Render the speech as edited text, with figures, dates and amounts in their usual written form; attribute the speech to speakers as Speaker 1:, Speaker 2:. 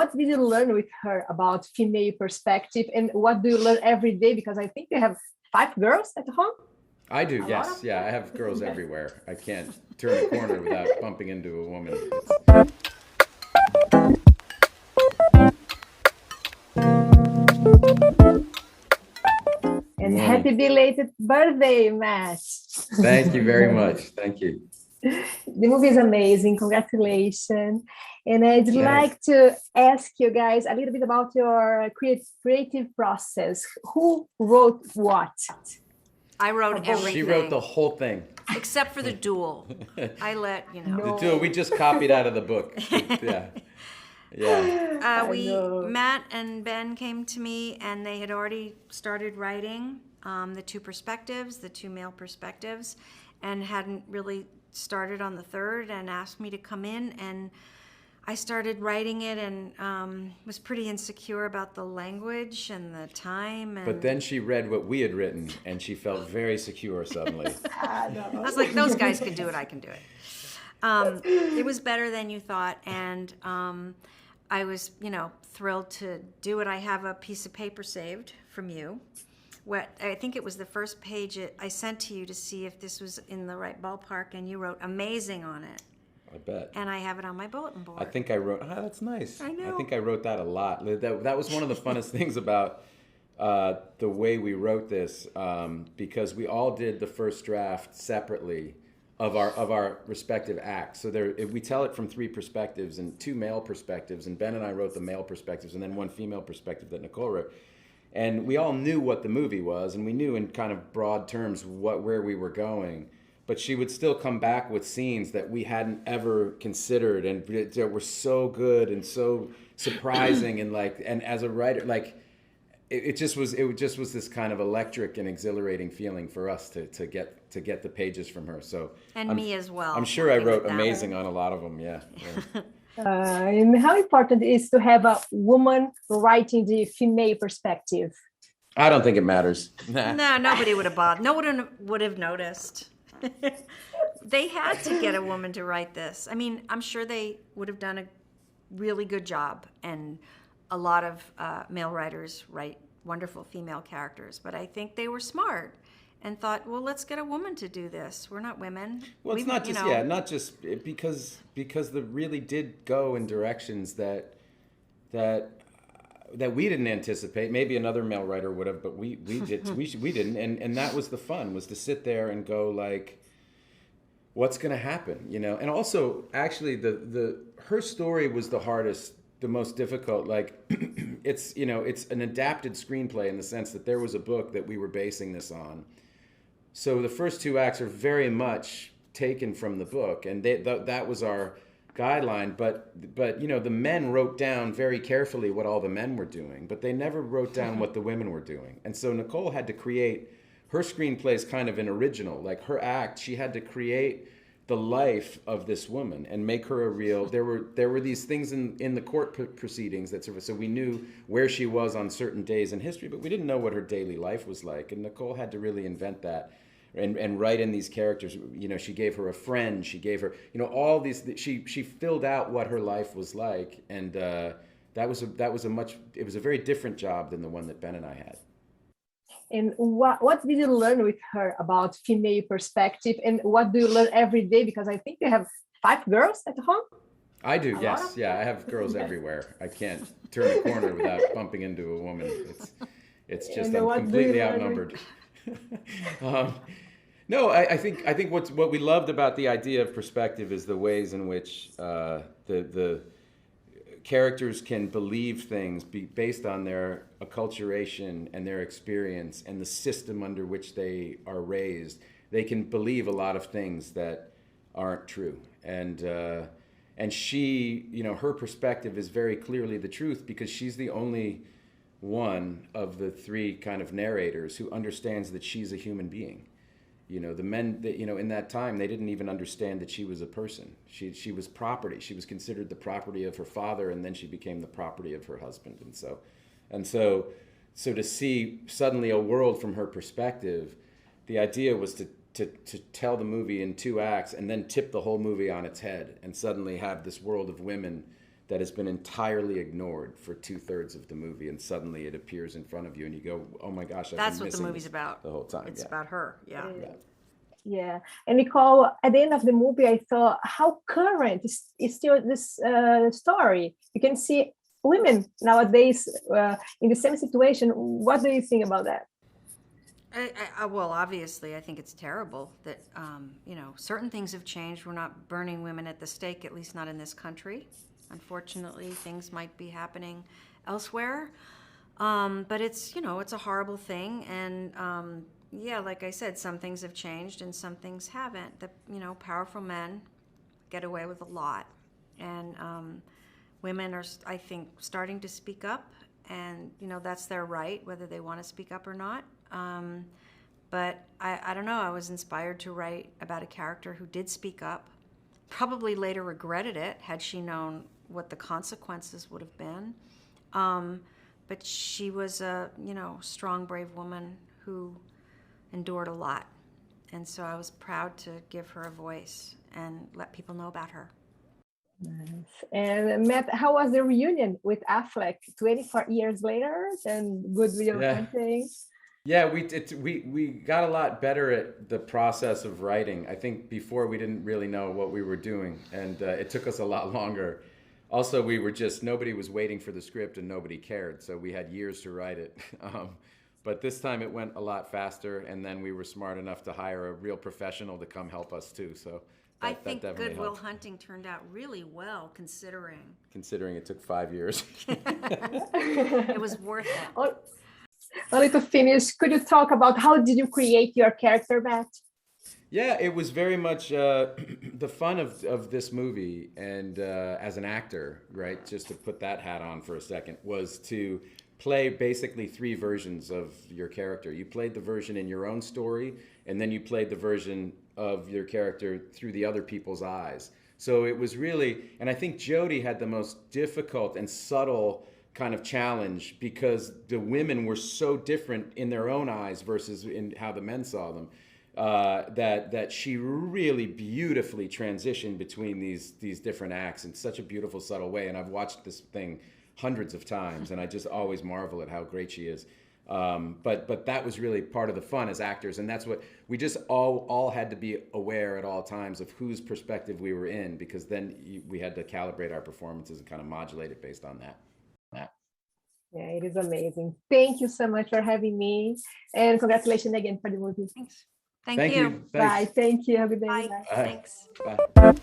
Speaker 1: What did you learn with her about female perspective, and what do you learn every day? Because I think you have 5 girls at home.
Speaker 2: I do,
Speaker 1: A lot
Speaker 2: yes.
Speaker 1: of
Speaker 2: Yeah, I have girls
Speaker 1: them.
Speaker 2: everywhere. I can't turn a corner without bumping into a woman. It's
Speaker 1: And
Speaker 2: morning.
Speaker 1: happy belated birthday, Matt.
Speaker 2: Thank you very much. Thank you.
Speaker 1: The movie is amazing. Congratulations. And I'd
Speaker 2: Thanks.
Speaker 1: like to ask you guys a little bit about your creative process. Who wrote what?
Speaker 3: I wrote
Speaker 2: She wrote the
Speaker 3: everything
Speaker 2: whole thing.
Speaker 3: except for the duel. I let
Speaker 2: The
Speaker 1: No.
Speaker 2: two we just copied out of the book. Yeah. Yeah.
Speaker 1: I know.
Speaker 3: Matt and Ben came to me and they had already started writing the two perspectives, the two male perspectives, and hadn't really started on the third and asked me to come in. And I started writing it and was pretty insecure about the language and the time. And
Speaker 2: But then she read what we had written and she felt very secure suddenly.
Speaker 1: I
Speaker 3: I
Speaker 1: know.
Speaker 3: was like, those guys can do it, I can do it. It was better than you thought, and I was, thrilled to do it. I have a piece of paper saved from you. What I think it was the first page I sent to you to see if this was in the right ballpark, and you wrote "amazing" on it,
Speaker 2: I bet.
Speaker 3: and I have it on my bulletin board.
Speaker 2: I think I wrote. That's nice.
Speaker 3: I know.
Speaker 2: I think I wrote that a lot. That was one of the funnest things about the way we wrote this, because we all did the first draft separately of our respective acts. So we tell it from three perspectives and two male perspectives, and Ben and I wrote the male perspectives, and then one female perspective that Nicole wrote. And we all knew what the movie was, and we knew in kind of broad terms where we were going. But she would still come back with scenes that we hadn't ever considered, and that were so good and so surprising, and as a writer, it just was this kind of electric and exhilarating feeling for us to get the pages from her. So
Speaker 3: and me as well.
Speaker 2: I'm sure I
Speaker 3: working
Speaker 2: wrote
Speaker 3: with them.
Speaker 2: amazing on a lot of them. Yeah.
Speaker 1: And how important is to have a woman writing the female perspective?
Speaker 2: I don't think it matters.
Speaker 3: No, nobody would have bothered. No one would have noticed. They had to get a woman to write this. I mean, I'm sure they would have done a really good job, and a lot of male writers write wonderful female characters. But I think they were smart and thought, well, let's get a woman to do this. We're not women.
Speaker 2: Well, it's
Speaker 3: We-
Speaker 2: not
Speaker 3: you
Speaker 2: just
Speaker 3: know,
Speaker 2: not just because the really did go in directions that we didn't anticipate. Maybe another male writer would have, but we didn't. And that was the fun, was to sit there and go like, what's going to happen, And also, actually, her story was the hardest, the most difficult. Like, it's an adapted screenplay in the sense that there was a book that we were basing this on. So the first two acts are very much taken from the book, and that was our guideline. But the men wrote down very carefully what all the men were doing, but they never wrote down what the women were doing. And so Nicole had to create her screenplay is kind of an original. Like her act, she had to create the life of this woman and make her a real. There were these things in the court proceedings that sort of, so we knew where she was on certain days in history, but we didn't know what her daily life was like. And Nicole had to really invent that. And write in these characters. She gave her a friend. She gave her, all these. She filled out what her life was like, and it was a very different job than the one that Ben and I had.
Speaker 1: And what did you learn with her about female perspective, and what do you learn every day? Because I think you have 5 girls at home.
Speaker 2: I do,
Speaker 1: A
Speaker 2: yes,
Speaker 1: lot of
Speaker 2: yeah. I have girls everywhere. I can't turn a corner without bumping into a woman. It's just
Speaker 1: And
Speaker 2: I'm
Speaker 1: what do
Speaker 2: completely
Speaker 1: you learn
Speaker 2: outnumbered. No, I think what we loved about the idea of perspective is the ways in which the characters can believe things based on their acculturation and their experience and the system under which they are raised. They can believe a lot of things that aren't true, and she, her perspective is very clearly the truth because she's the only one of the three kind of narrators who understands that she's a human being. The men that, in that time, they didn't even understand that she was a person. She was property. She was considered the property of her father, and then she became the property of her husband. And so to see suddenly a world from her perspective, the idea was to tell the movie in 2 acts and then tip the whole movie on its head and suddenly have this world of women that has been entirely ignored for 2/3 of the movie, and suddenly it appears in front of you, and you go, "Oh my gosh!"
Speaker 3: That's what the movie's about.
Speaker 2: The whole time.
Speaker 3: It's about her. Yeah.
Speaker 1: Yeah. And Nicole, at the end of the movie, I thought how current is still this story. You can see women nowadays in the same situation. What do you think about that?
Speaker 3: Well, obviously, I think it's terrible that, certain things have changed. We're not burning women at the stake, at least not in this country. Unfortunately, things might be happening elsewhere. But it's a horrible thing. And, like I said, some things have changed and some things haven't. Powerful men get away with a lot. And women are, I think, starting to speak up. And, that's their right, whether they want to speak up or not. But I don't know, I was inspired to write about a character who did speak up, probably later regretted it had she known what the consequences would have been. But she was a, strong, brave woman who endured a lot. And so I was proud to give her a voice and let people know about her.
Speaker 1: Nice. And Matt, how was the reunion with Affleck 24 years later? And Good Will Hunting?
Speaker 2: Yeah, we got a lot better at the process of writing. I think before we didn't really know what we were doing, and it took us a lot longer. Also, nobody was waiting for the script and nobody cared, so we had years to write it. But this time it went a lot faster, and then we were smart enough to hire a real professional to come help us too. So
Speaker 3: I think Good Will Hunting turned out really well, considering
Speaker 2: it took 5 years.
Speaker 3: It was worth it.
Speaker 1: Only to finish, could you talk about how did you create your character, Matt?
Speaker 2: Yeah, it was very much the fun of this movie, and as an actor, right, just to put that hat on for a second, was to play basically 3 versions of your character. You played the version in your own story, and then you played the version of your character through the other people's eyes. So it was really, and I think Jodie had the most difficult and subtle kind of challenge, because the women were so different in their own eyes versus in how the men saw them, that she really beautifully transitioned between these different acts in such a beautiful, subtle way. And I've watched this thing hundreds of times, and I just always marvel at how great she is. But that was really part of the fun as actors, and that's what we just all had to be aware at all times of whose perspective we were in, because then we had to calibrate our performances and kind of modulate it based on that.
Speaker 1: Yeah, it is amazing. Thank you so much for having me, and congratulations again for the movie.
Speaker 3: Thanks. Thank you.
Speaker 1: Bye. Thank you. Have a good day.
Speaker 3: Bye.
Speaker 1: Bye.
Speaker 3: Thanks.
Speaker 2: Bye.